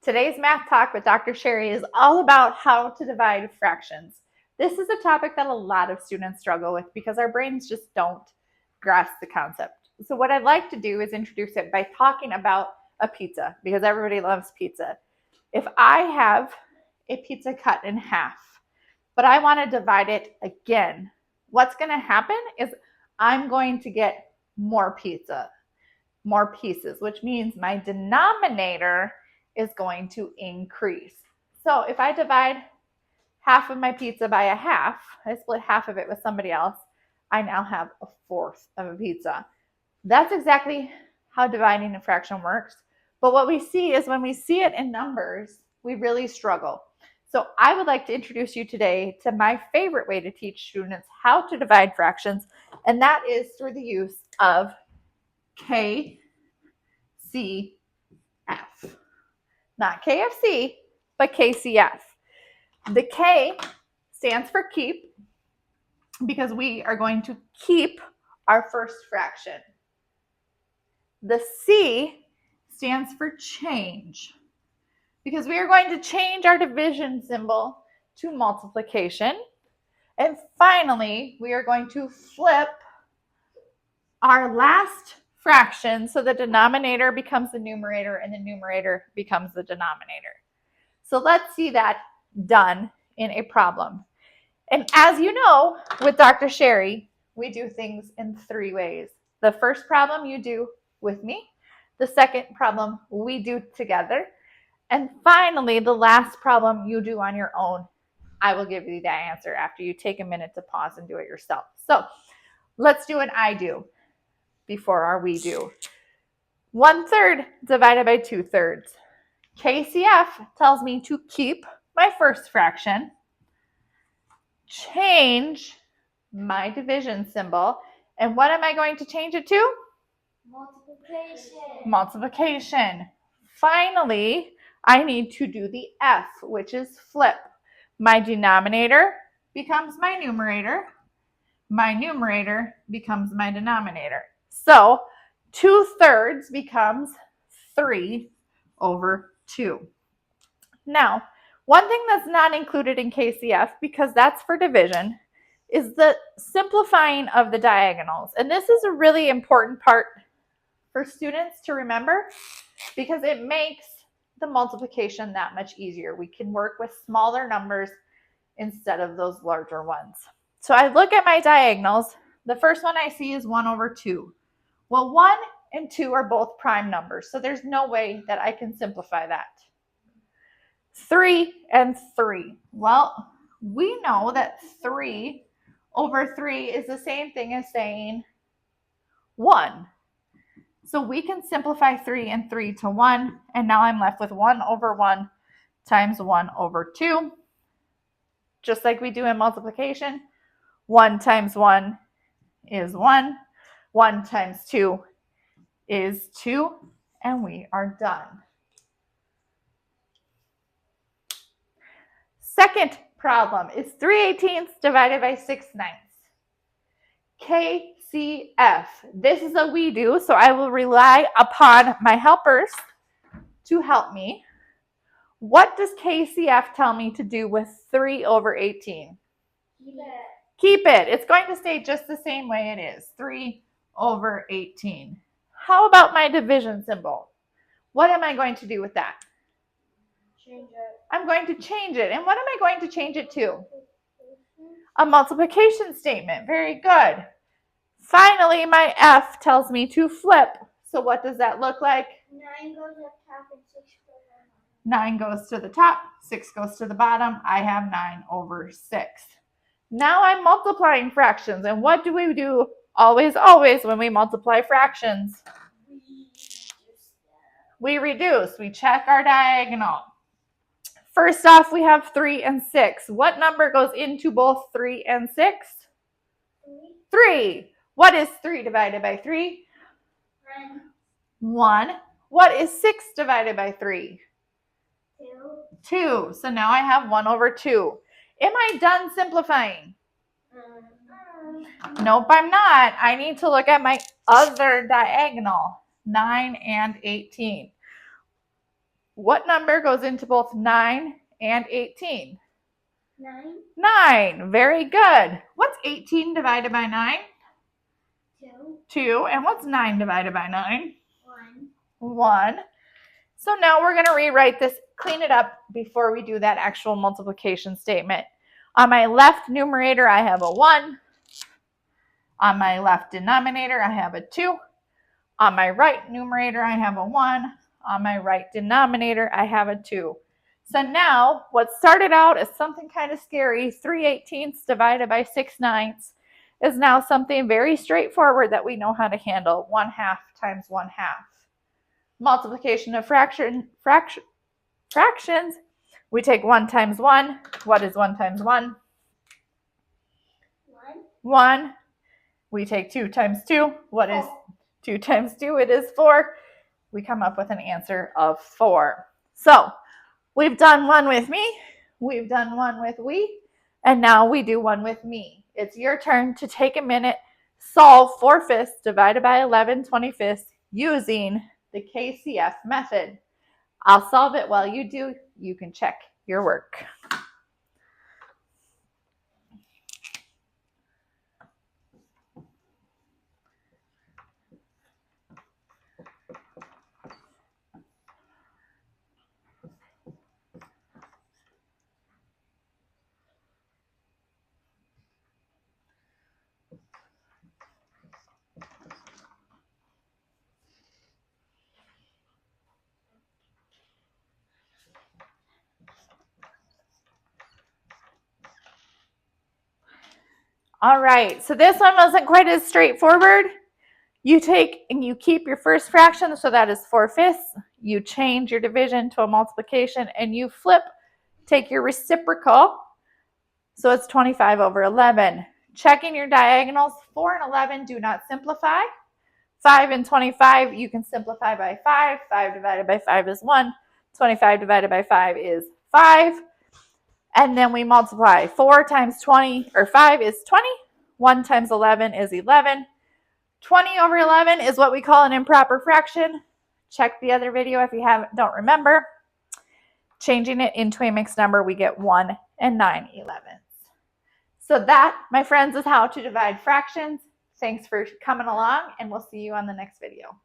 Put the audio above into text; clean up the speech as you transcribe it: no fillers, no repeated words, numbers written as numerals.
Today's Math Talk with Dr. Sherri is all about how to divide fractions. This is a topic that a lot of students struggle with because our brains just don't grasp the concept. So what I'd like to do is introduce it by talking about a pizza, because everybody loves pizza. If I have a pizza cut in half, but I want to divide it again, what's going to happen is I'm going to get more pizza, more pieces, which means my denominator is going to increase. So if I divide half of my pizza by a half, I split half of it with somebody else, I now have a fourth of a pizza. That's exactly how dividing a fraction works. But what we see is when we see it in numbers, we really struggle. So I would like to introduce you today to my favorite way to teach students how to divide fractions, and that is through the use of KCF. Not KFC, but KCF. The K stands for keep because we are going to keep our first fraction. The C stands for change because we are going to change our division symbol to multiplication. And finally, we are going to flip our last fraction so the denominator becomes the numerator and the numerator becomes the denominator. So let's see that done in a problem. And as you know, with Dr. Sherri, we do things in 3 ways. The first problem you do with me. The second problem we do together. And finally, the last problem you do on your own. I will give you the answer after you take a minute to pause and do it yourself. So let's do an I do before our we do. 1/3 divided by 2/3. KCF tells me to keep my first fraction, change my division symbol, and what am I going to change it to? Multiplication. Finally, I need to do the F, which is flip. My denominator becomes my numerator. My numerator becomes my denominator. So 2/3 becomes 3/2. Now, one thing that's not included in KCF, because that's for division, is the simplifying of the diagonals. And this is a really important part for students to remember because it makes the multiplication that much easier. We can work with smaller numbers instead of those larger ones. So I look at my diagonals. The first one I see is 1/2. Well, 1 and 2 are both prime numbers, so there's no way that I can simplify that. 3 and 3. Well, we know that 3/3 is the same thing as saying 1. So we can simplify 3 and 3 to 1, and now I'm left with 1/1 times 1/2. Just like we do in multiplication, 1 times 1 is 1, 1 times 2 is 2, and we are done. Second problem is 3/18 divided by 6/9. KCF. This is a we do, so I will rely upon my helpers to help me. What does KCF tell me to do with 3/18? Keep it. It's going to stay just the same way it is, 3/18. How about my division symbol? What am I going to do with that? Change it. I'm going to change it. And what am I going to change it to? A multiplication statement. Very good. Finally, my F tells me to flip. So what does that look like? 9 goes up top and 6 goes down. 9 goes to the top, 6 goes to the bottom. I have 9/6. Now I'm multiplying fractions. And what do we do always when we multiply fractions? We reduce. We check our diagonal. First off, we have 3 and 6. What number goes into both 3 and 6? 3. What is 3 divided by 3? 1. What is 6 divided by 3? 2. So now I have 1/2. Am I done simplifying? Nope, I'm not. I need to look at my other diagonal, 9 and 18. What number goes into both 9 and 18? 9. 9. Very good. What's 18 divided by 9? 2. 2. And what's 9 divided by 9? 1. 1. So now we're going to rewrite this, clean it up before we do that actual multiplication statement. On my left numerator, I have a 1. On my left denominator, I have a 2. On my right numerator, I have a 1. On my right denominator, I have a 2. So now, what started out as something kind of scary, 3/18 divided by 6/9, is now something very straightforward that we know how to handle. 1/2 times 1/2. Multiplication of fractions. We take 1 times 1. What is 1 times 1? 1. 1. We take 2 times 2. What is 2 times 2? It is 4. We come up with an answer of 4. So we've done one with me, we've done one with we, and now we do one with me. It's your turn to take a minute, solve 4/5 divided by 11/25 using the KCF method. I'll solve it while you do. You can check your work. All right, so this one wasn't quite as straightforward. You take and you keep your first fraction, so that is 4/5. You change your division to a multiplication and you flip, take your reciprocal, so it's 25 over 11. Checking your diagonals, 4 and 11 do not simplify. 5 and 25, you can simplify by 5. 5 divided by 5 is 1. 25 divided by 5 is 5. And then we multiply. 4 times 20, or 5 is 20. 1 times 11 is 11. 20 over 11 is what we call an improper fraction. Check the other video if you don't remember. Changing it into a mixed number, we get 1 and 9/11. So that, my friends, is how to divide fractions. Thanks for coming along, and we'll see you on the next video.